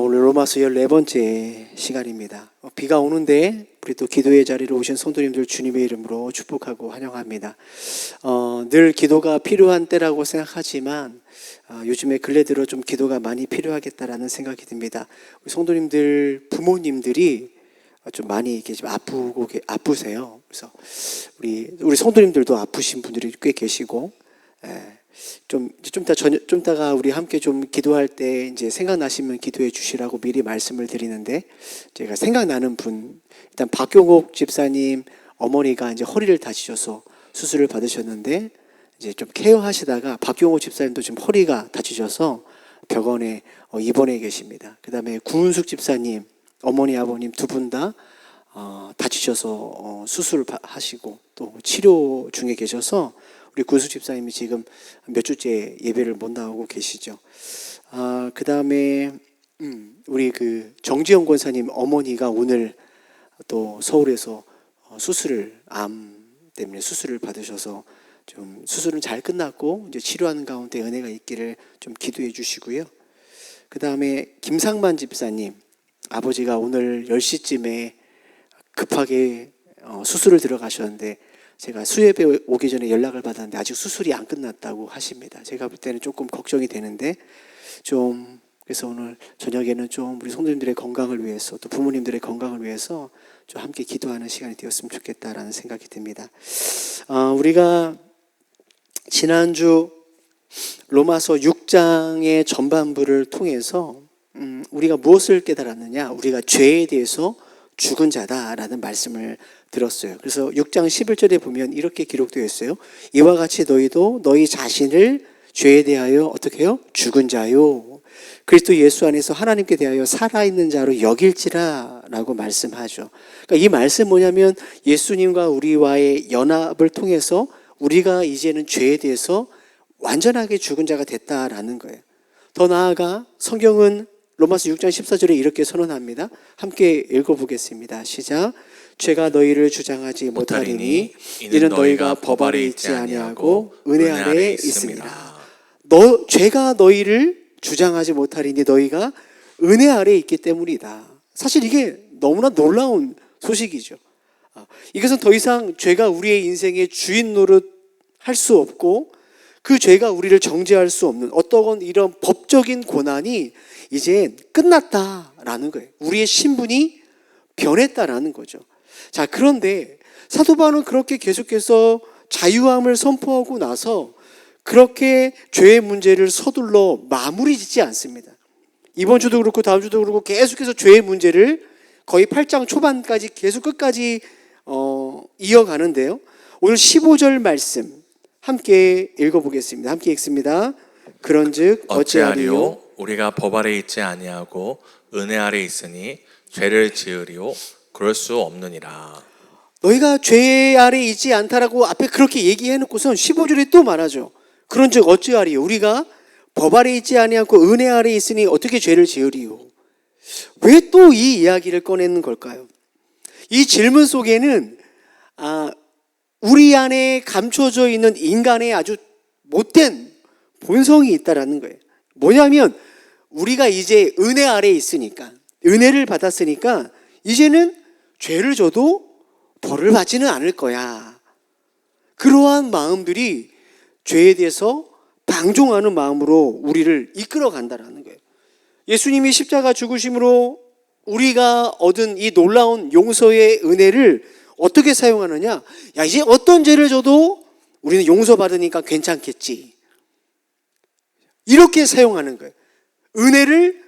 오늘 로마서 14번째 시간입니다. 비가 오는데 우리 또 기도의 자리로 오신 성도님들 주님의 이름으로 축복하고 환영합니다. 늘 기도가 필요한 때라고 생각하지만 요즘에 근래 들어 좀 기도가 많이 필요하겠다라는 생각이 듭니다. 우리 성도님들 부모님들이 좀 많이 이렇게 좀 아프세요. 그래서 우리 성도님들도 아프신 분들이 꽤 계시고, 좀 이따가 우리 함께 좀 기도할 때 이제 생각나시면 기도해 주시라고 미리 말씀을 드리는데, 제가 생각나는 분, 일단 박경옥 집사님 어머니가 이제 허리를 다치셔서 수술을 받으셨는데, 이제 좀 케어하시다가 박경옥 집사님도 지금 허리가 다치셔서 병원에 입원해 계십니다. 그 다음에 구은숙 집사님 어머니 아버님 두 분 다 다치셔서 수술을 하시고 또 치료 중에 계셔서 우리 구은숙 집사님이 지금 몇 주째 예배를 못 나오고 계시죠. 그 다음에 우리 그 정지영 권사님 어머니가 오늘 또 서울에서 암 때문에 수술을 받으셔서 좀 수술은 잘 끝났고 이제 치료하는 가운데 은혜가 있기를 좀 기도해 주시고요. 그 다음에 김상만 집사님 아버지가 오늘 10시쯤에 급하게 수술을 들어가셨는데, 제가 수협에 오기 전에 연락을 받았는데 아직 수술이 안 끝났다고 하십니다. 제가 볼 때는 조금 걱정이 되는데, 그래서 오늘 저녁에는 좀 우리 성도님들의 건강을 위해서 또 부모님들의 건강을 위해서 좀 함께 기도하는 시간이 되었으면 좋겠다라는 생각이 듭니다. 우리가 지난주 로마서 6장의 전반부를 통해서 우리가 무엇을 깨달았느냐? 우리가 죄에 대해서 죽은 자다라는 말씀을 들었어요. 그래서 6장 11절에 보면 이렇게 기록되어 있어요. 이와 같이 너희도 너희 자신을 죄에 대하여 어떻게 해요? 죽은 자요, 그리스도 예수 안에서 하나님께 대하여 살아있는 자로 여길지라 라고 말씀하죠. 그러니까 이 말씀 뭐냐면 예수님과 우리와의 연합을 통해서 우리가 이제는 죄에 대해서 완전하게 죽은 자가 됐다라는 거예요. 더 나아가 성경은 로마서 6장 14절에 이렇게 선언합니다. 함께 읽어보겠습니다. 시작. 죄가 너희를 주장하지 못하리니 이는 너희가 법 아래 있지 아니하고 은혜 아래에 있습니다. 죄가 너희를 주장하지 못하리니 너희가 은혜 아래에 있기 때문이다. 사실 이게 너무나 놀라운 소식이죠. 이것은 더 이상 죄가 우리의 인생의 주인 노릇 할 수 없고 그 죄가 우리를 정죄할 수 없는 어떤 이런 법적인 고난이 이제 끝났다라는 거예요. 우리의 신분이 변했다라는 거죠. 자, 그런데 사도 바울은 그렇게 계속해서 자유함을 선포하고 나서 그렇게 죄의 문제를 서둘러 마무리 짓지 않습니다. 이번 주도 그렇고 다음 주도 그렇고 계속해서 죄의 문제를 거의 8장 초반까지 계속 끝까지 이어가는데요. 오늘 15절 말씀 함께 읽어보겠습니다. 함께 읽습니다. 그런즉 어찌하리요? 우리가 법 아래 있지 아니하고 은혜 아래 있으니 죄를 지으리요? 그럴 수 없느니라. 너희가 죄 아래 있지 않다라고 앞에 그렇게 얘기해놓고선 15절에 또 말하죠. 그런즉 어찌하리요? 우리가 법 아래 있지 아니하고 은혜 아래 있으니 어떻게 죄를 지으리요? 왜 또 이 이야기를 꺼내는 걸까요? 이 질문 속에는 우리 안에 감춰져 있는 인간의 아주 못된 본성이 있다라는 거예요. 뭐냐면 우리가 이제 은혜 아래에 있으니까, 은혜를 받았으니까 이제는 죄를 져도 벌을 받지는 않을 거야. 그러한 마음들이 죄에 대해서 방종하는 마음으로 우리를 이끌어 간다라는 거예요. 예수님이 십자가 죽으심으로 우리가 얻은 이 놀라운 용서의 은혜를 어떻게 사용하느냐? 야, 이제 어떤 죄를 져도 우리는 용서받으니까 괜찮겠지. 이렇게 사용하는 거예요. 은혜를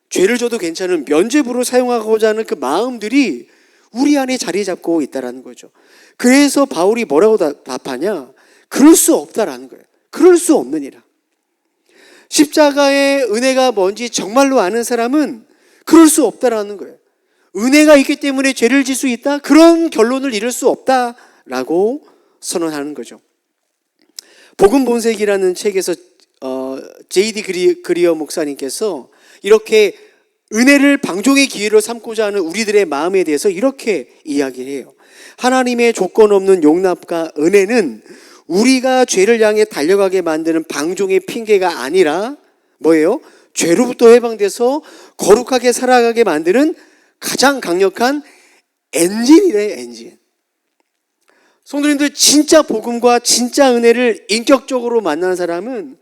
죄를 져도 괜찮은 면죄부로 사용하고자 하는 그 마음들이 우리 안에 자리 잡고 있다라는 거죠. 그래서 바울이 뭐라고 답하냐? 그럴 수 없다라는 거예요. 그럴 수 없느니라. 십자가의 은혜가 뭔지 정말로 아는 사람은 그럴 수 없다라는 거예요. 은혜가 있기 때문에 죄를 질 수 있다? 그런 결론을 이룰 수 없다라고 선언하는 거죠. 복음 본색이라는 책에서 J.D. 그리어 목사님께서 이렇게 은혜를 방종의 기회로 삼고자 하는 우리들의 마음에 대해서 이렇게 이야기를 해요. 하나님의 조건 없는 용납과 은혜는 우리가 죄를 향해 달려가게 만드는 방종의 핑계가 아니라 뭐예요? 죄로부터 해방돼서 거룩하게 살아가게 만드는 가장 강력한 엔진이래, 엔진. 성도님들, 진짜 복음과 진짜 은혜를 인격적으로 만나는 사람은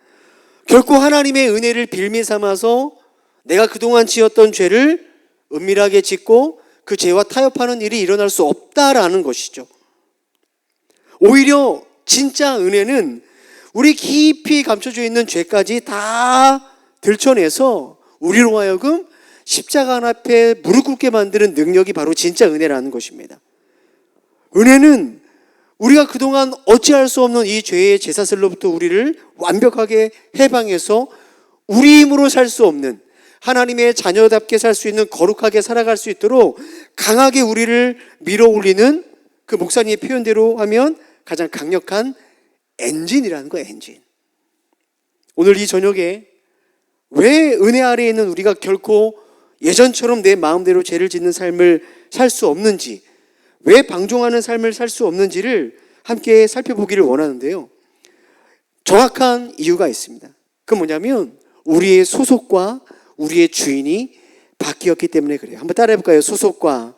결코 하나님의 은혜를 빌미 삼아서 내가 그동안 지었던 죄를 은밀하게 짓고 그 죄와 타협하는 일이 일어날 수 없다라는 것이죠. 오히려 진짜 은혜는 우리 깊이 감춰져 있는 죄까지 다 들춰내서 우리로 하여금 십자가 앞에 무릎 꿇게 만드는 능력이 바로 진짜 은혜라는 것입니다. 은혜는 우리가 그동안 어찌할 수 없는 이 죄의 제사슬로부터 우리를 완벽하게 해방해서 우리 힘으로 살 수 없는, 하나님의 자녀답게 살 수 있는, 거룩하게 살아갈 수 있도록 강하게 우리를 밀어올리는, 그 목사님의 표현대로 하면 가장 강력한 엔진이라는 거예요, 엔진. 오늘 이 저녁에 왜 은혜 아래에 있는 우리가 결코 예전처럼 내 마음대로 죄를 짓는 삶을 살 수 없는지, 왜 방종하는 삶을 살 수 없는지를 함께 살펴보기를 원하는데요. 정확한 이유가 있습니다. 그건 뭐냐면 우리의 소속과 우리의 주인이 바뀌었기 때문에 그래요. 한번 따라해볼까요? 소속과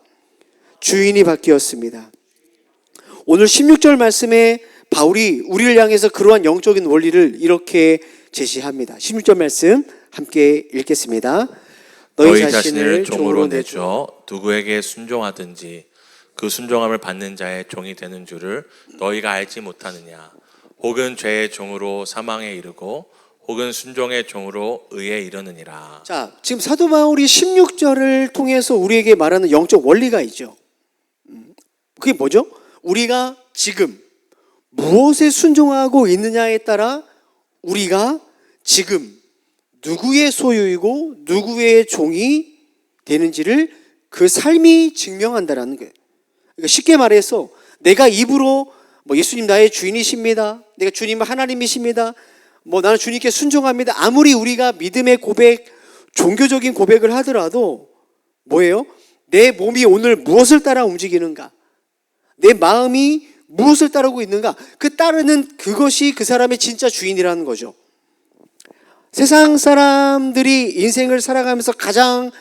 주인이 바뀌었습니다. 오늘 16절 말씀에 바울이 우리를 향해서 그러한 영적인 원리를 이렇게 제시합니다. 16절 말씀 함께 읽겠습니다. 너희 자신을 종으로 내주어 누구에게 순종하든지 그 순종함을 받는 자의 종이 되는 줄을 너희가 알지 못하느냐. 혹은 죄의 종으로 사망에 이르고 혹은 순종의 종으로 의에 이르느니라. 자, 지금 사도 바울이 16절을 통해서 우리에게 말하는 영적 원리가 있죠. 그게 뭐죠? 우리가 지금 무엇에 순종하고 있느냐에 따라 우리가 지금 누구의 소유이고 누구의 종이 되는지를 그 삶이 증명한다라는 거예요. 그러니까 쉽게 말해서 내가 입으로 예수님 나의 주인이십니다, 내가 주님은 하나님이십니다, 나는 주님께 순종합니다, 아무리 우리가 믿음의 고백, 종교적인 고백을 하더라도 뭐예요? 내 몸이 오늘 무엇을 따라 움직이는가, 내 마음이 무엇을 따르고 있는가, 그 따르는 그것이 그 사람의 진짜 주인이라는 거죠. 세상 사람들이 인생을 살아가면서 가장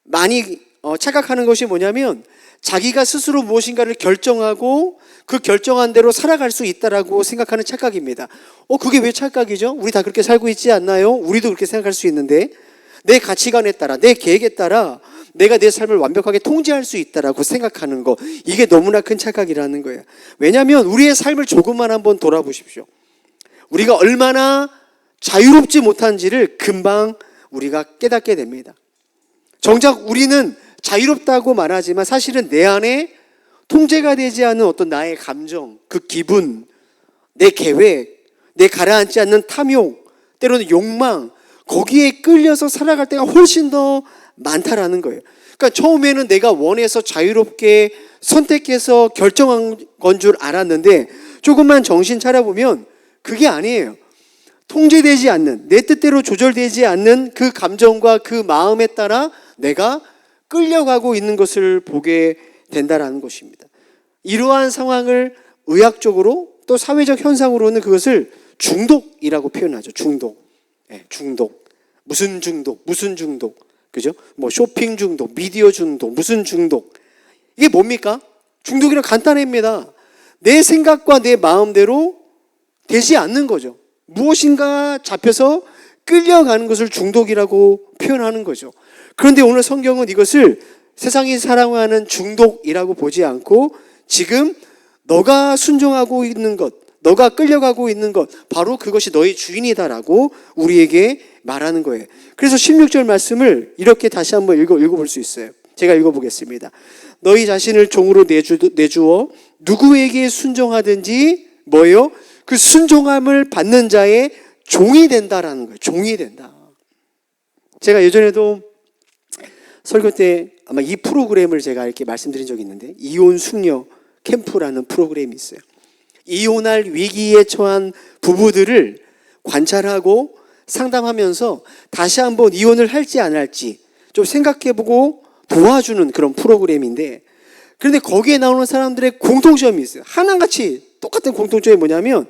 많이 착각하는 것이 뭐냐면 자기가 스스로 무엇인가를 결정하고 그 결정한 대로 살아갈 수 있다라고 생각하는 착각입니다. 그게 왜 착각이죠? 우리 다 그렇게 살고 있지 않나요? 우리도 그렇게 생각할 수 있는데, 내 가치관에 따라, 내 계획에 따라 내가 내 삶을 완벽하게 통제할 수 있다라고 생각하는 거, 이게 너무나 큰 착각이라는 거예요. 왜냐하면 우리의 삶을 조금만 한번 돌아보십시오. 우리가 얼마나 자유롭지 못한지를 금방 우리가 깨닫게 됩니다. 정작 우리는 자유롭다고 말하지만 사실은 내 안에 통제가 되지 않는 어떤 나의 감정, 그 기분, 내 계획, 내 가라앉지 않는 탐욕, 때로는 욕망, 거기에 끌려서 살아갈 때가 훨씬 더 많다라는 거예요. 그러니까 처음에는 내가 원해서 자유롭게 선택해서 결정한 건 줄 알았는데 조금만 정신 차려보면 그게 아니에요. 통제되지 않는, 내 뜻대로 조절되지 않는 그 감정과 그 마음에 따라 내가 끌려가고 있는 것을 보게 된다라는 것입니다. 이러한 상황을 의학적으로 또 사회적 현상으로는 그것을 중독이라고 표현하죠. 중독. 중독. 무슨 중독, 무슨 중독. 그죠? 쇼핑 중독, 미디어 중독, 무슨 중독. 이게 뭡니까? 중독이란 간단합니다. 내 생각과 내 마음대로 되지 않는 거죠. 무엇인가 잡혀서 끌려가는 것을 중독이라고 표현하는 거죠. 그런데 오늘 성경은 이것을 세상이 사랑하는 중독이라고 보지 않고 지금 너가 순종하고 있는 것, 너가 끌려가고 있는 것, 바로 그것이 너의 주인이다라고 우리에게 말하는 거예요. 그래서 16절 말씀을 이렇게 다시 한번 읽어볼 수 있어요. 제가 읽어보겠습니다. 너희 자신을 종으로 내주어 누구에게 순종하든지 뭐예요? 그 순종함을 받는 자의 종이 된다라는 거예요. 종이 된다. 제가 예전에도 설교 때 아마 이 프로그램을 제가 이렇게 말씀드린 적이 있는데, 이혼 숙녀 캠프라는 프로그램이 있어요. 이혼할 위기에 처한 부부들을 관찰하고 상담하면서 다시 한번 이혼을 할지 안 할지 좀 생각해보고 도와주는 그런 프로그램인데, 그런데 거기에 나오는 사람들의 공통점이 있어요. 하나같이 똑같은 공통점이 뭐냐면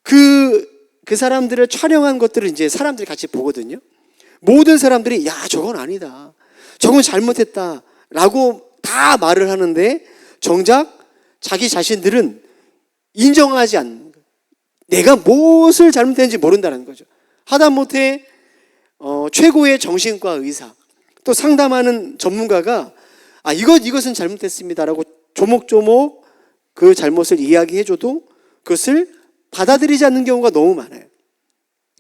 그 사람들을 촬영한 것들을 이제 사람들이 같이 보거든요. 모든 사람들이 야, 저건 아니다, 저건 잘못했다 라고 다 말을 하는데 정작 자기 자신들은 인정하지 않는 거예요. 내가 무엇을 잘못했는지 모른다는 거죠. 하다못해 최고의 정신과 의사, 또 상담하는 전문가가 이것은 잘못했습니다라고 조목조목 그 잘못을 이야기해줘도 그것을 받아들이지 않는 경우가 너무 많아요.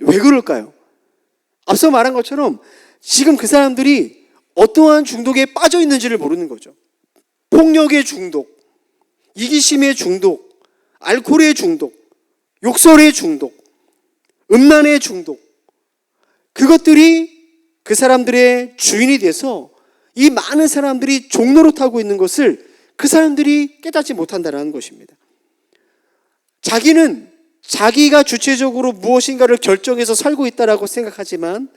왜 그럴까요? 앞서 말한 것처럼 지금 그 사람들이 어떠한 중독에 빠져 있는지를 모르는 거죠. 폭력의 중독, 이기심의 중독, 알코올의 중독, 욕설의 중독, 음란의 중독, 그것들이 그 사람들의 주인이 돼서 이 많은 사람들이 종노릇하고 있는 것을 그 사람들이 깨닫지 못한다는 것입니다. 자기는 자기가 주체적으로 무엇인가를 결정해서 살고 있다라고 생각하지만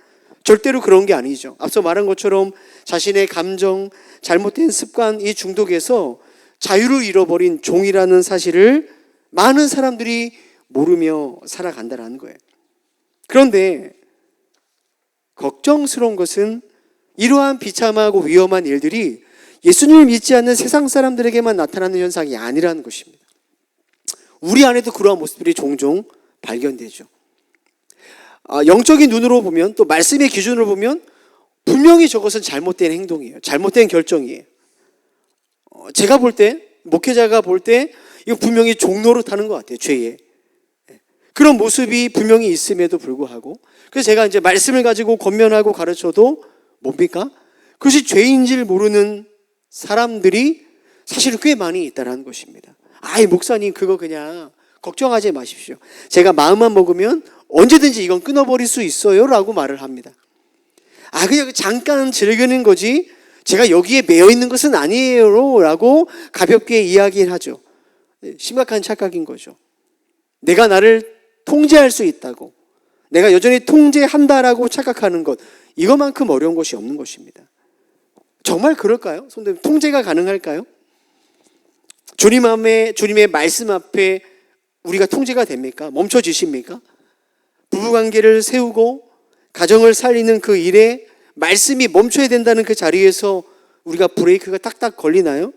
절대로 그런 게 아니죠. 앞서 말한 것처럼 자신의 감정, 잘못된 습관, 이 중독에서 자유를 잃어버린 종이라는 사실을 많은 사람들이 모르며 살아간다는 거예요. 그런데 걱정스러운 것은 이러한 비참하고 위험한 일들이 예수님을 믿지 않는 세상 사람들에게만 나타나는 현상이 아니라는 것입니다. 우리 안에도 그러한 모습들이 종종 발견되죠. 영적인 눈으로 보면, 또 말씀의 기준으로 보면 분명히 저것은 잘못된 행동이에요. 잘못된 결정이에요. 제가 볼 때, 목회자가 볼 때 이거 분명히 종노릇하는 것 같아요. 죄에. 그런 모습이 분명히 있음에도 불구하고, 그래서 제가 이제 말씀을 가지고 권면하고 가르쳐도 뭡니까? 그것이 죄인지를 모르는 사람들이 사실은 꽤 많이 있다는 것입니다. 목사님 그거 그냥 걱정하지 마십시오. 제가 마음만 먹으면 언제든지 이건 끊어버릴 수 있어요 라고 말을 합니다. 그냥 잠깐 즐기는 거지 제가 여기에 매여 있는 것은 아니에요 라고 가볍게 이야기를 하죠. 심각한 착각인 거죠. 내가 나를 통제할 수 있다고, 내가 여전히 통제한다라고 착각하는 것, 이것만큼 어려운 것이 없는 것입니다. 정말 그럴까요? 성도님, 통제가 가능할까요? 주님의 말씀 앞에 우리가 통제가 됩니까? 멈춰지십니까? 부부관계를 세우고 가정을 살리는 그 일에 말씀이 멈춰야 된다는 그 자리에서 우리가 브레이크가 딱딱 걸리나요?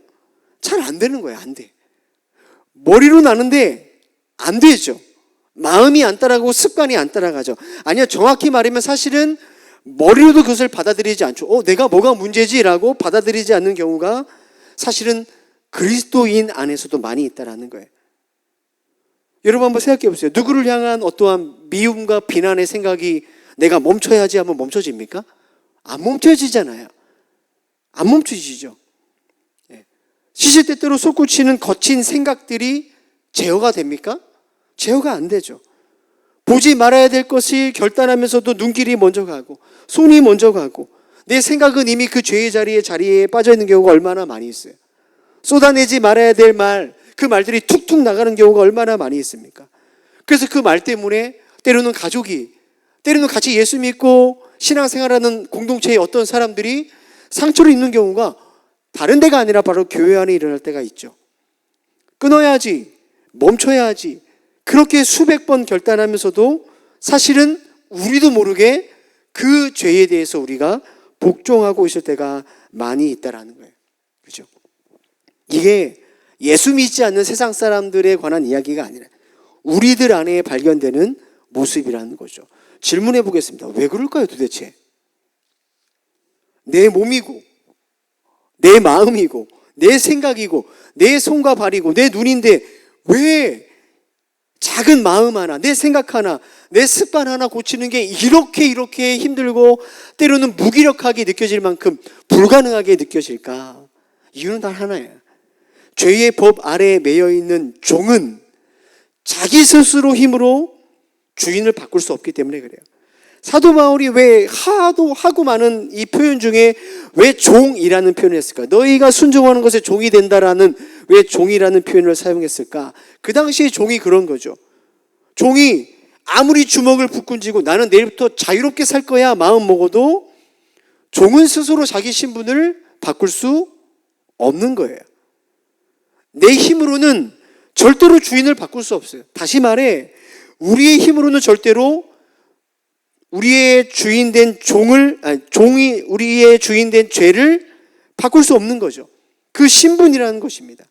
잘 안 되는 거예요. 안 돼. 머리로 나는데 안 되죠. 마음이 안 따라가고 습관이 안 따라가죠. 아니요, 정확히 말하면 사실은 머리로도 그것을 받아들이지 않죠. 내가 뭐가 문제지라고 받아들이지 않는 경우가 사실은 그리스도인 안에서도 많이 있다라는 거예요. 여러분 한번 생각해 보세요. 누구를 향한 어떠한 미움과 비난의 생각이 내가 멈춰야지 하면 멈춰집니까? 안 멈춰지잖아요. 안 멈춰지죠. 시시때때로 솟구치는 거친 생각들이 제어가 됩니까? 제어가 안 되죠. 보지 말아야 될 것이 결단하면서도 눈길이 먼저 가고 손이 먼저 가고 내 생각은 이미 그 죄의 자리에 빠져 있는 경우가 얼마나 많이 있어요. 쏟아내지 말아야 될 말, 그 말들이 툭툭 나가는 경우가 얼마나 많이 있습니까? 그래서 그 말 때문에 때로는 가족이, 때로는 같이 예수 믿고 신앙생활하는 공동체의 어떤 사람들이 상처를 입는 경우가 다른 데가 아니라 바로 교회 안에 일어날 때가 있죠. 끊어야지, 멈춰야지, 그렇게 수백 번 결단하면서도 사실은 우리도 모르게 그 죄에 대해서 우리가 복종하고 있을 때가 많이 있다라는 거예요. 그렇죠? 이게 예수 믿지 않는 세상 사람들에 관한 이야기가 아니라 우리들 안에 발견되는 모습이라는 거죠. 질문해 보겠습니다. 왜 그럴까요, 도대체? 내 몸이고, 내 마음이고, 내 생각이고, 내 손과 발이고, 내 눈인데 왜 작은 마음 하나, 내 생각 하나, 내 습관 하나 고치는 게 이렇게 힘들고 때로는 무기력하게 느껴질 만큼 불가능하게 느껴질까? 이유는 단 하나예요. 죄의 법 아래에 매여 있는 종은 자기 스스로 힘으로 주인을 바꿀 수 없기 때문에 그래요. 사도 바울이 왜 하고 많은 이 표현 중에 왜 종이라는 표현을 했을까? 너희가 순종하는 것에 종이 된다라는 왜 종이라는 표현을 사용했을까? 그 당시에 종이 그런 거죠. 종이 아무리 주먹을 붙고 쥐고 나는 내일부터 자유롭게 살 거야 마음 먹어도 종은 스스로 자기 신분을 바꿀 수 없는 거예요. 내 힘으로는 절대로 주인을 바꿀 수 없어요. 다시 말해 우리의 힘으로는 절대로 우리의 주인된 종이 우리의 주인된 죄를 바꿀 수 없는 거죠. 그 신분이라는 것입니다.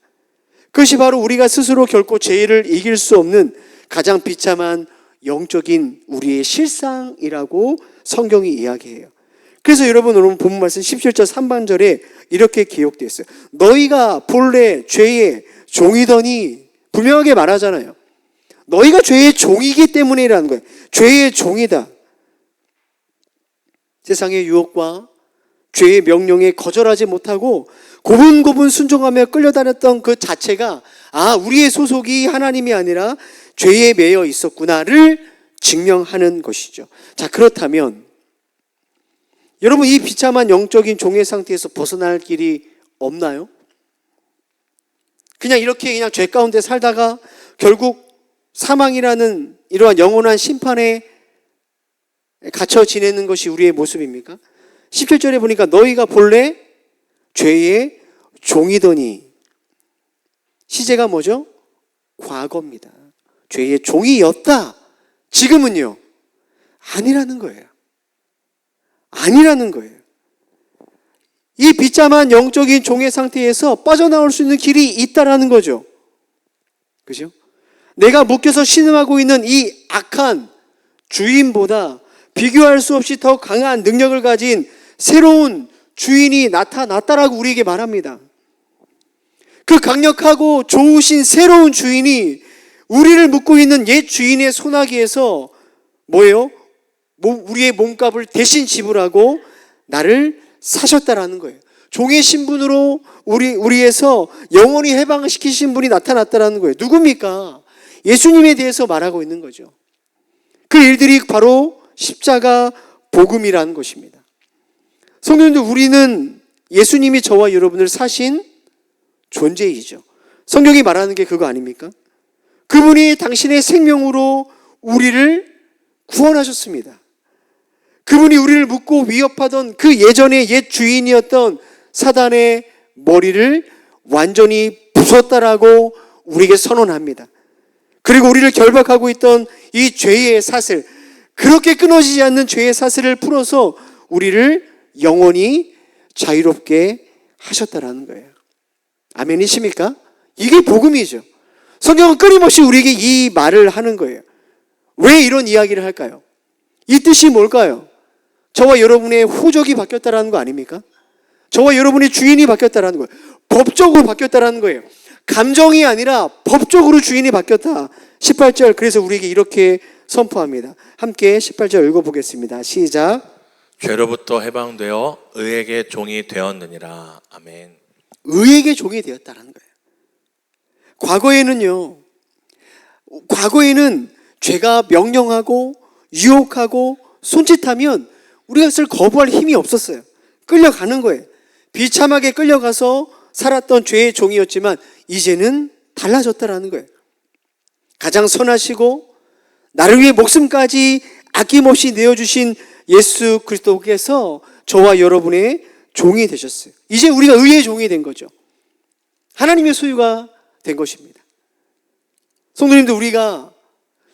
그것이 바로 우리가 스스로 결코 죄를 이길 수 없는 가장 비참한 영적인 우리의 실상이라고 성경이 이야기해요. 그래서 여러분 오늘 본문 말씀 17절 3반절에 이렇게 기록되어 있어요. 너희가 본래 죄의 종이더니, 분명하게 말하잖아요. 너희가 죄의 종이기 때문이라는 거예요. 죄의 종이다. 세상의 유혹과 죄의 명령에 거절하지 못하고 고분고분 순종하며 끌려다녔던 그 자체가 우리의 소속이 하나님이 아니라 죄에 매여 있었구나를 증명하는 것이죠. 자, 그렇다면 여러분, 이 비참한 영적인 종의 상태에서 벗어날 길이 없나요? 그냥 이렇게 그냥 죄 가운데 살다가 결국 사망이라는 이러한 영원한 심판에 갇혀 지내는 것이 우리의 모습입니까? 17절에 보니까 너희가 본래 죄의 종이더니, 시제가 뭐죠? 과거입니다. 죄의 종이었다. 지금은요? 아니라는 거예요. 아니라는 거예요. 이 비참한 영적인 종의 상태에서 빠져나올 수 있는 길이 있다라는 거죠. 그죠? 내가 묶여서 신음하고 있는 이 악한 주인보다 비교할 수 없이 더 강한 능력을 가진 새로운 주인이 나타났다라고 우리에게 말합니다. 그 강력하고 좋으신 새로운 주인이 우리를 묶고 있는 옛 주인의 소나기에서 뭐예요? 우리의 몸값을 대신 지불하고 나를 사셨다라는 거예요. 종의 신분으로 우리에서 영원히 해방시키신 분이 나타났다라는 거예요. 누굽니까? 예수님에 대해서 말하고 있는 거죠. 그 일들이 바로 십자가 복음이라는 것입니다. 성도님들, 우리는 예수님이 저와 여러분을 사신 존재이죠. 성경이 말하는 게 그거 아닙니까? 그분이 당신의 생명으로 우리를 구원하셨습니다. 그분이 우리를 묶고 위협하던 그 예전의 옛 주인이었던 사단의 머리를 완전히 부쉈다라고 우리에게 선언합니다. 그리고 우리를 결박하고 있던 이 죄의 사슬, 그렇게 끊어지지 않는 죄의 사슬을 풀어서 우리를 영원히 자유롭게 하셨다라는 거예요. 아멘이십니까? 이게 복음이죠. 성경은 끊임없이 우리에게 이 말을 하는 거예요. 왜 이런 이야기를 할까요? 이 뜻이 뭘까요? 저와 여러분의 호적이 바뀌었다라는 거 아닙니까? 저와 여러분의 주인이 바뀌었다라는 거예요. 법적으로 바뀌었다라는 거예요. 감정이 아니라 법적으로 주인이 바뀌었다. 18절, 그래서 우리에게 이렇게 선포합니다. 함께 18절 읽어보겠습니다. 시작. 죄로부터 해방되어 의에게 종이 되었느니라. 아멘. 의에게 종이 되었다라는 거예요. 과거에는 죄가 명령하고 유혹하고 손짓하면 우리가 그것을 거부할 힘이 없었어요. 끌려가는 거예요. 비참하게 끌려가서 살았던 죄의 종이었지만 이제는 달라졌다라는 거예요. 가장 선하시고 나를 위해 목숨까지 아낌없이 내어주신 예수 그리스도께서 저와 여러분의 종이 되셨어요. 이제 우리가 의의 종이 된 거죠. 하나님의 소유가 된 것입니다. 성도님들, 우리가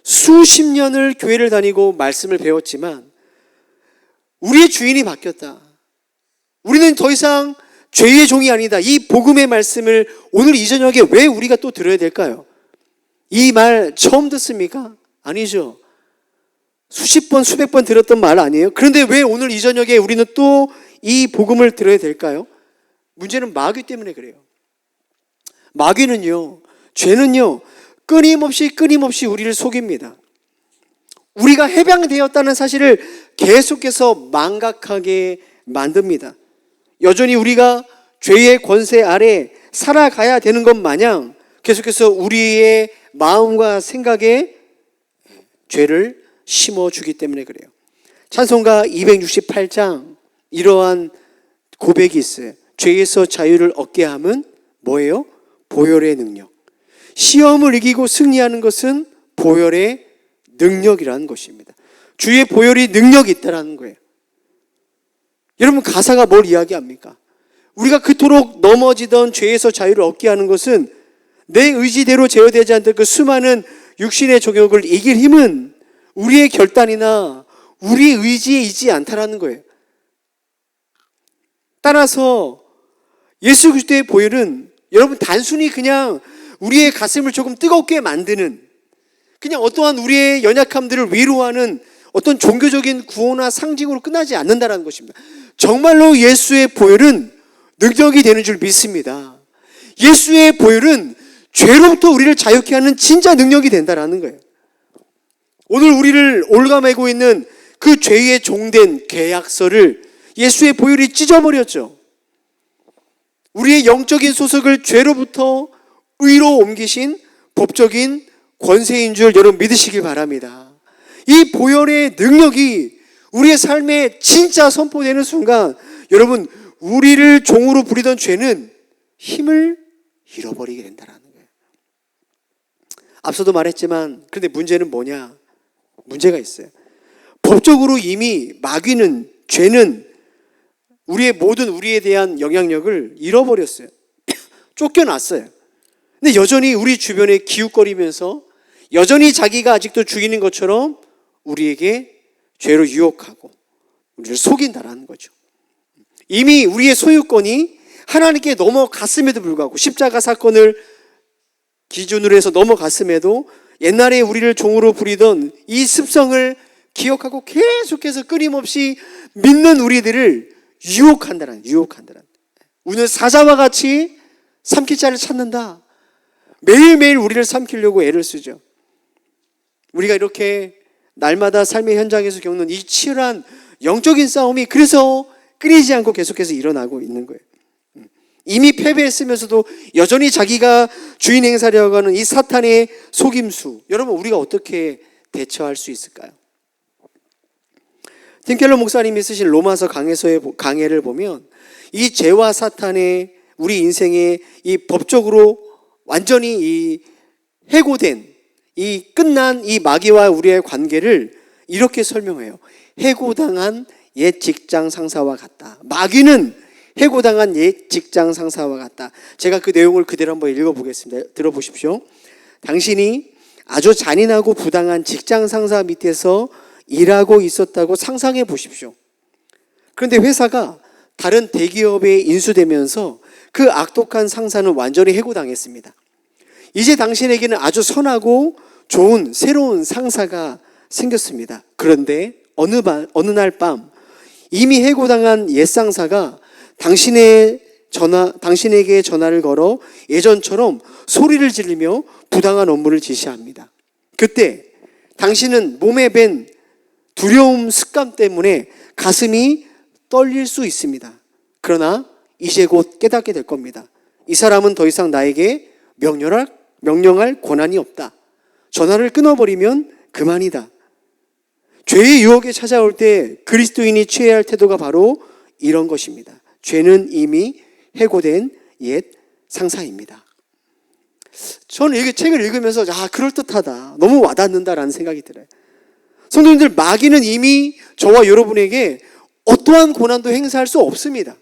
수십 년을 교회를 다니고 말씀을 배웠지만 우리의 주인이 바뀌었다. 우리는 더 이상 죄의 종이 아니다. 이 복음의 말씀을 오늘 이 저녁에 왜 우리가 또 들어야 될까요? 이 말 처음 듣습니까? 아니죠. 수십 번, 수백 번 들었던 말 아니에요? 그런데 왜 오늘 이 저녁에 우리는 또 이 복음을 들어야 될까요? 문제는 마귀 때문에 그래요. 마귀는요, 죄는요, 끊임없이 우리를 속입니다. 우리가 해방되었다는 사실을 계속해서 망각하게 만듭니다. 여전히 우리가 죄의 권세 아래 살아가야 되는 것 마냥 계속해서 우리의 마음과 생각에 죄를 심어주기 때문에 그래요. 찬송가 268장 이러한 고백이 있어요. 죄에서 자유를 얻게 함은 뭐예요? 보혈의 능력. 시험을 이기고 승리하는 것은 보혈의 능력이라는 것입니다. 주의 보혈이 능력이 있다는 거예요. 여러분, 가사가 뭘 이야기합니까? 우리가 그토록 넘어지던 죄에서 자유를 얻게 하는 것은 내 의지대로 제어되지 않던 그 수많은 육신의 종욕을 이길 힘은 우리의 결단이나 우리 의지에 있지 않다라는 거예요. 따라서 예수 그리스도의 보혈은 여러분 단순히 그냥 우리의 가슴을 조금 뜨겁게 만드는, 그냥 어떠한 우리의 연약함들을 위로하는 어떤 종교적인 구호나 상징으로 끝나지 않는다는 것입니다. 정말로 예수의 보혈은 능력이 되는 줄 믿습니다. 예수의 보혈은 죄로부터 우리를 자유케 하는 진짜 능력이 된다는 거예요. 오늘 우리를 올가매고 있는 그 죄의 종된 계약서를 예수의 보혈이 찢어버렸죠. 우리의 영적인 소속을 죄로부터 의로 옮기신 법적인 권세인 줄 여러분 믿으시길 바랍니다. 이 보혈의 능력이 우리의 삶에 진짜 선포되는 순간 여러분 우리를 종으로 부리던 죄는 힘을 잃어버리게 된다는 거예요. 앞서도 말했지만 그런데 문제는 뭐냐? 문제가 있어요. 법적으로 이미 마귀는, 죄는 우리의 모든 우리에 대한 영향력을 잃어버렸어요. 쫓겨났어요. 근데 여전히 우리 주변에 기웃거리면서 여전히 자기가 아직도 죽이는 것처럼 우리에게 죄로 유혹하고 우리를 속인다라는 거죠. 이미 우리의 소유권이 하나님께 넘어갔음에도 불구하고, 십자가 사건을 기준으로 해서 넘어갔음에도 옛날에 우리를 종으로 부리던 이 습성을 기억하고 계속해서 끊임없이 믿는 우리들을 유혹한다는. 오늘 사자와 같이 삼킬 자를 찾는다. 매일매일 우리를 삼키려고 애를 쓰죠. 우리가 이렇게 날마다 삶의 현장에서 겪는 이 치열한 영적인 싸움이 그래서 끊이지 않고 계속해서 일어나고 있는 거예요. 이미 패배했으면서도 여전히 자기가 주인 행사려고 하는 이 사탄의 속임수, 여러분 우리가 어떻게 대처할 수 있을까요? 팀 켈러 목사님이 쓰신 로마서 강해서의 강해를 보면 이 죄와 사탄의 우리 인생에 이 법적으로 완전히 이 해고된, 이 끝난 이 마귀와 우리의 관계를 이렇게 설명해요. 해고당한 옛 직장 상사와 같다. 마귀는 해고당한 옛 직장 상사와 같다. 제가 그 내용을 그대로 한번 읽어보겠습니다. 들어보십시오. 당신이 아주 잔인하고 부당한 직장 상사 밑에서 일하고 있었다고 상상해 보십시오. 그런데 회사가 다른 대기업에 인수되면서 그 악독한 상사는 완전히 해고당했습니다. 이제 당신에게는 아주 선하고 좋은 새로운 상사가 생겼습니다. 그런데 어느 날 밤 이미 해고당한 옛 상사가 당신에게 전화를 걸어 예전처럼 소리를 지르며 부당한 업무를 지시합니다. 그때 당신은 몸에 밴 두려움 습관 때문에 가슴이 떨릴 수 있습니다. 그러나 이제 곧 깨닫게 될 겁니다. 이 사람은 더 이상 나에게 명령할 권한이 없다. 전화를 끊어버리면 그만이다. 죄의 유혹에 찾아올 때 그리스도인이 취해야 할 태도가 바로 이런 것입니다. 죄는 이미 해고된 옛 상사입니다. 저는 이 책을 읽으면서 그럴듯하다, 너무 와닿는다라는 생각이 들어요. 성도님들, 마귀는 이미 저와 여러분에게 어떠한 고난도 행사할 수 없습니다.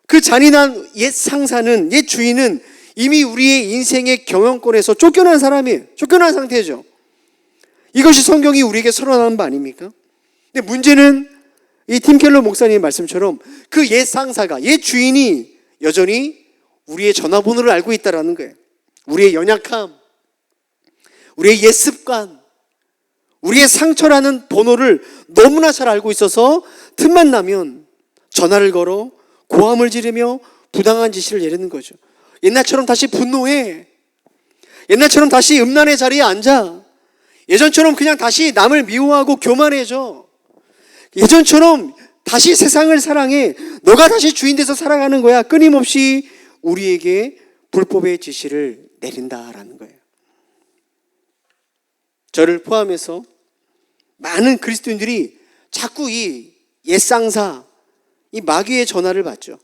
그 잔인한 옛 상사는, 옛 주인은 이미 우리의 인생의 경영권에서 쫓겨난 사람이에요. 쫓겨난 상태죠. 이것이 성경이 우리에게 선언하는 바 아닙니까? 근데 문제는 이 팀 켈러 목사님의 말씀처럼 그 옛 상사가, 옛 주인이 여전히 우리의 전화번호를 알고 있다는 거예요. 우리의 연약함, 우리의 옛 습관, 우리의 상처라는 번호를 너무나 잘 알고 있어서 틈만 나면 전화를 걸어 고함을 지르며 부당한 지시를 내리는 거죠. 옛날처럼 다시 분노해. 옛날처럼 다시 음란의 자리에 앉아. 예전처럼 그냥 다시 남을 미워하고 교만해져. 예전처럼 다시 세상을 사랑해. 너가 다시 주인 돼서 살아가는 거야. 끊임없이 우리에게 불법의 지시를 내린다라는 거예요. 저를 포함해서 많은 그리스도인들이 자꾸 이 옛상사, 이 마귀의 전화를 받죠.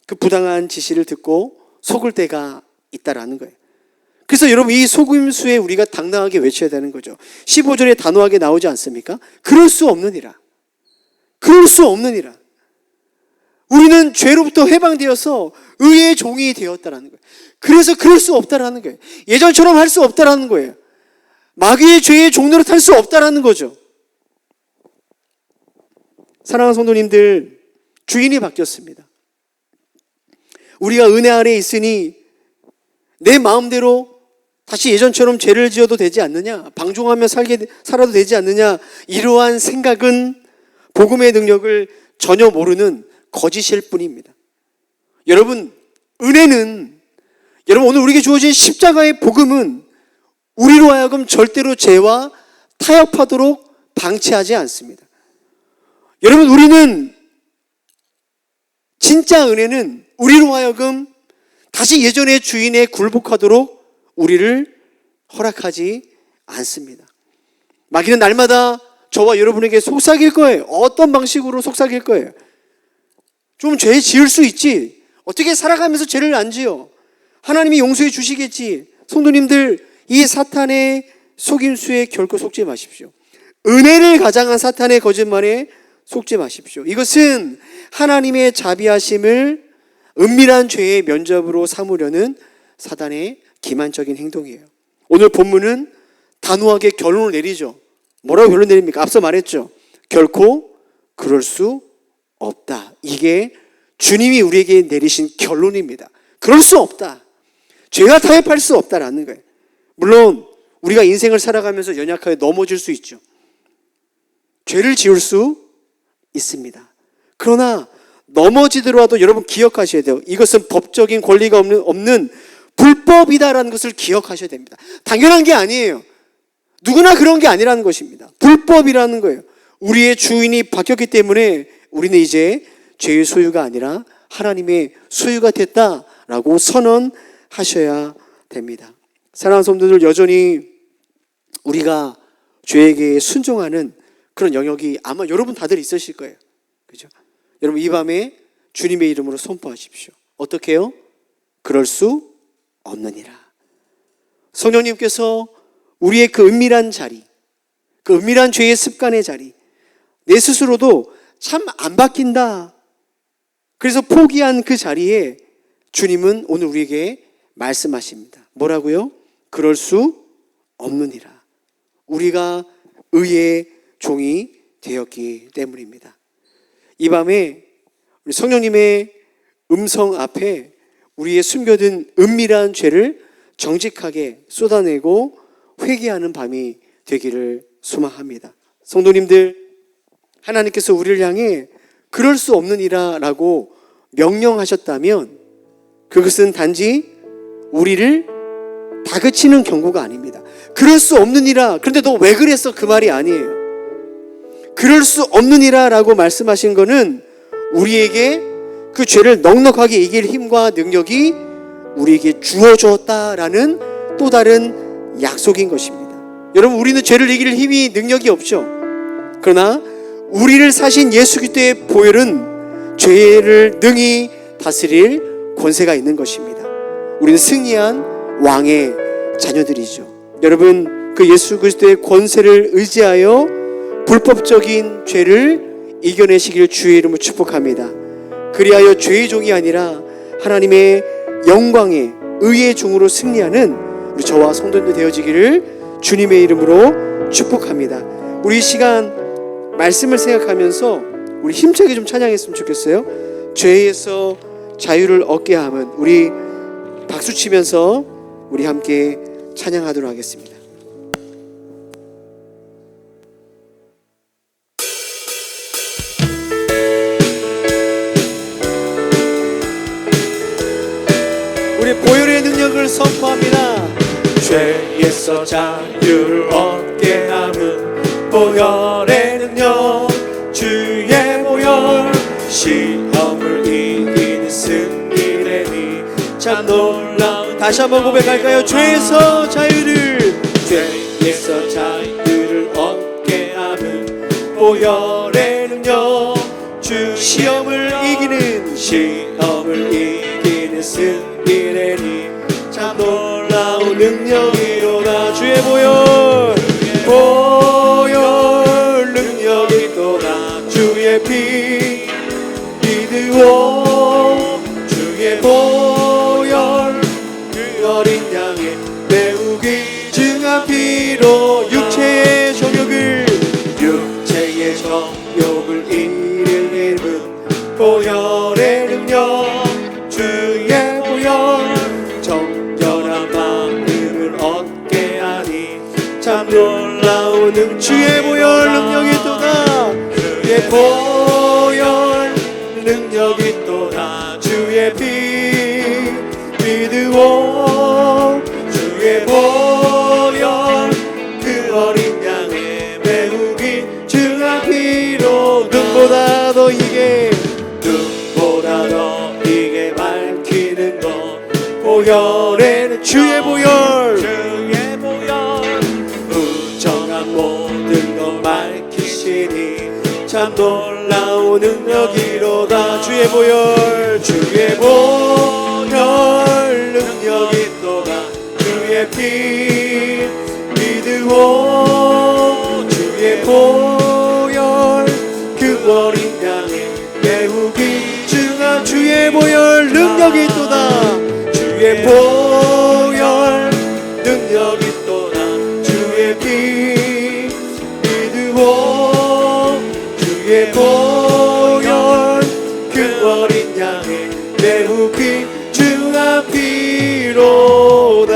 그 부당한 지시를 듣고 속을 때가 있다라는 거예요. 그래서 여러분, 이 속임수에 우리가 당당하게 외쳐야 되는 거죠. 15절에 단호하게 나오지 않습니까? 그럴 수 없느니라. 그럴 수 없느니라. 우리는 죄로부터 해방되어서 의의 종이 되었다라는 거예요. 그래서 그럴 수 없다라는 거예요. 예전처럼 할 수 없다라는 거예요. 마귀의 죄의 종노릇 할 수 없다라는 거죠. 사랑하는 성도님들, 주인이 바뀌었습니다. 우리가 은혜 아래에 있으니 내 마음대로 다시 예전처럼 죄를 지어도 되지 않느냐, 방종하며 살아도 되지 않느냐, 이러한 생각은 복음의 능력을 전혀 모르는 거짓일 뿐입니다. 여러분, 은혜는, 여러분 오늘 우리에게 주어진 십자가의 복음은 우리로 하여금 절대로 죄와 타협하도록 방치하지 않습니다. 여러분, 우리는, 진짜 은혜는 우리로 하여금 다시 예전의 주인에 굴복하도록 우리를 허락하지 않습니다. 마귀는 날마다 저와 여러분에게 속삭일 거예요. 어떤 방식으로 속삭일 거예요. 좀 죄 지을 수 있지. 어떻게 살아가면서 죄를 안 지어? 하나님이 용서해 주시겠지. 성도님들, 이 사탄의 속임수에 결코 속지 마십시오. 은혜를 가장한 사탄의 거짓말에 속지 마십시오. 이것은 하나님의 자비하심을 은밀한 죄의 면접으로 삼으려는 사단의 기만적인 행동이에요. 오늘 본문은 단호하게 결론을 내리죠. 뭐라고 결론 내립니까? 앞서 말했죠. 결코 그럴 수 없다. 이게 주님이 우리에게 내리신 결론입니다. 그럴 수 없다. 죄와 타협할 수 없다라는 거예요. 물론 우리가 인생을 살아가면서 연약하게 넘어질 수 있죠. 죄를 지을 수 있습니다. 그러나 넘어지더라도 여러분 기억하셔야 돼요. 이것은 법적인 권리가 없는 불법이다라는 것을 기억하셔야 됩니다. 당연한 게 아니에요. 누구나 그런 게 아니라는 것입니다. 불법이라는 거예요. 우리의 주인이 바뀌었기 때문에 우리는 이제 죄의 소유가 아니라 하나님의 소유가 됐다라고 선언하셔야 됩니다. 사랑하는 성도들, 여전히 우리가 죄에게 순종하는 그런 영역이 아마 여러분 다들 있으실 거예요. 그죠? 여러분, 이 밤에 주님의 이름으로 선포하십시오. 어떻게 해요? 그럴 수 없느니라. 성령님께서 우리의 그 은밀한 자리, 그 은밀한 죄의 습관의 자리, 내 스스로도 참 안 바뀐다, 그래서 포기한 그 자리에 주님은 오늘 우리에게 말씀하십니다. 뭐라고요? 그럴 수 없느니라. 우리가 의의 종이 되었기 때문입니다. 이 밤에 우리 성령님의 음성 앞에 우리의 숨겨둔 은밀한 죄를 정직하게 쏟아내고 회개하는 밤이 되기를 소망합니다. 성도님들, 하나님께서 우리를 향해 그럴 수 없느니라 라고 명령하셨다면 그것은 단지 우리를 다그치는 경고가 아닙니다. 그럴 수 없느니라, 그런데 너 왜 그랬어? 그 말이 아니에요. 그럴 수 없느니라 라고 말씀하신 거는 우리에게 그 죄를 넉넉하게 이길 힘과 능력이 우리에게 주어졌다라는 또 다른 약속인 것입니다. 여러분, 우리는 죄를 이길 힘이 능력이 없죠. 그러나 우리를 사신 예수 그리스도의 보혈은 죄를 능히 다스릴 권세가 있는 것입니다. 우리는 승리한 왕의 자녀들이죠. 여러분, 그 예수 그리스도의 권세를 의지하여 불법적인 죄를 이겨내시길 주의 이름으로 축복합니다. 그리하여 죄의 종이 아니라 하나님의 영광의 의의 종으로 승리하는 우리 저와 성도님들 되어지기를 주님의 이름으로 축복합니다. 우리 이 시간 말씀을 생각하면서 우리 힘차게 좀 찬양했으면 좋겠어요. 죄에서 자유를 얻게 함은, 우리 박수치면서 우리 함께 찬양하도록 하겠습니다. 우리 보혈의 능력을 선포합니다. 죄에서 자유를 얻게 함은 보혈의 능력, 주의 보혈, 시험을 이기는 승리래니 참 놀라운. 다시 한번 고백할까요? 죄에서 자유를, 죄에서 자유를 얻게 함은 보혈의 능력, 주 시험을 이기는 시험을 이기는 승리래니 참 놀라운 능력이로다. 주의 보혈, 보혈 능력이 또다. 주의 피 믿으오, 주의 보혈 그 어린 양의 매우 귀중한 피로 육체의 정욕을 보혈 능력이 또다. 주의 피 믿으오. 주의 보혈 그 어린 양의 매우 귀중한 피로 눈보다 더 이게 밝히는 것. 보혈에는 주의 보혈 부정한 모든 것 밝히시니 참 놀라운 능력이로다. 주의 보혈 능력이 또다. 주의 피 믿으오. 주의 보혈 그 어린 양의 매우 귀중한 주의 보혈 능력이 또다. 주의 보혈 능력이 또다. 주의 피 믿으오. 주의 보혈 그 어린 양의 매우 귀중한 피로다.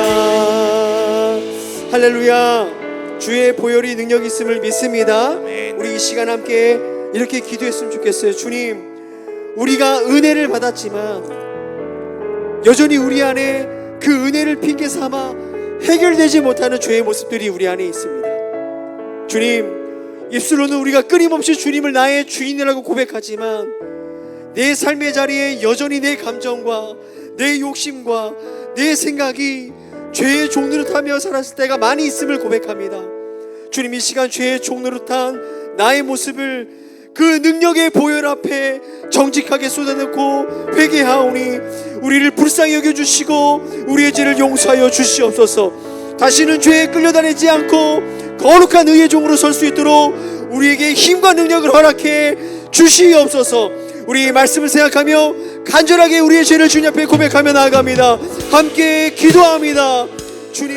할렐루야. 주의 보혈이 능력이 있음을 믿습니다. 아멘. 우리 이 시간 함께 이렇게 기도했으면 좋겠어요. 주님, 우리가 은혜를 받았지만 여전히 우리 안에 그 은혜를 핑계 삼아 해결되지 못하는 죄의 모습들이 우리 안에 있습니다. 주님, 입술로는 우리가 끊임없이 주님을 나의 주인이라고 고백하지만 내 삶의 자리에 여전히 내 감정과 내 욕심과 내 생각이 죄의 종노릇하며 살았을 때가 많이 있음을 고백합니다. 주님, 이 시간 죄의 종노릇한 나의 모습을 그 능력의 보혈 앞에 정직하게 쏟아놓고 회개하오니 우리를 불쌍히 여겨주시고 우리의 죄를 용서하여 주시옵소서. 다시는 죄에 끌려다니지 않고 거룩한 의의 종으로 설 수 있도록 우리에게 힘과 능력을 허락해 주시옵소서. 우리 말씀을 생각하며 간절하게 우리의 죄를 주님 앞에 고백하며 나아갑니다. 함께 기도합니다. 주님,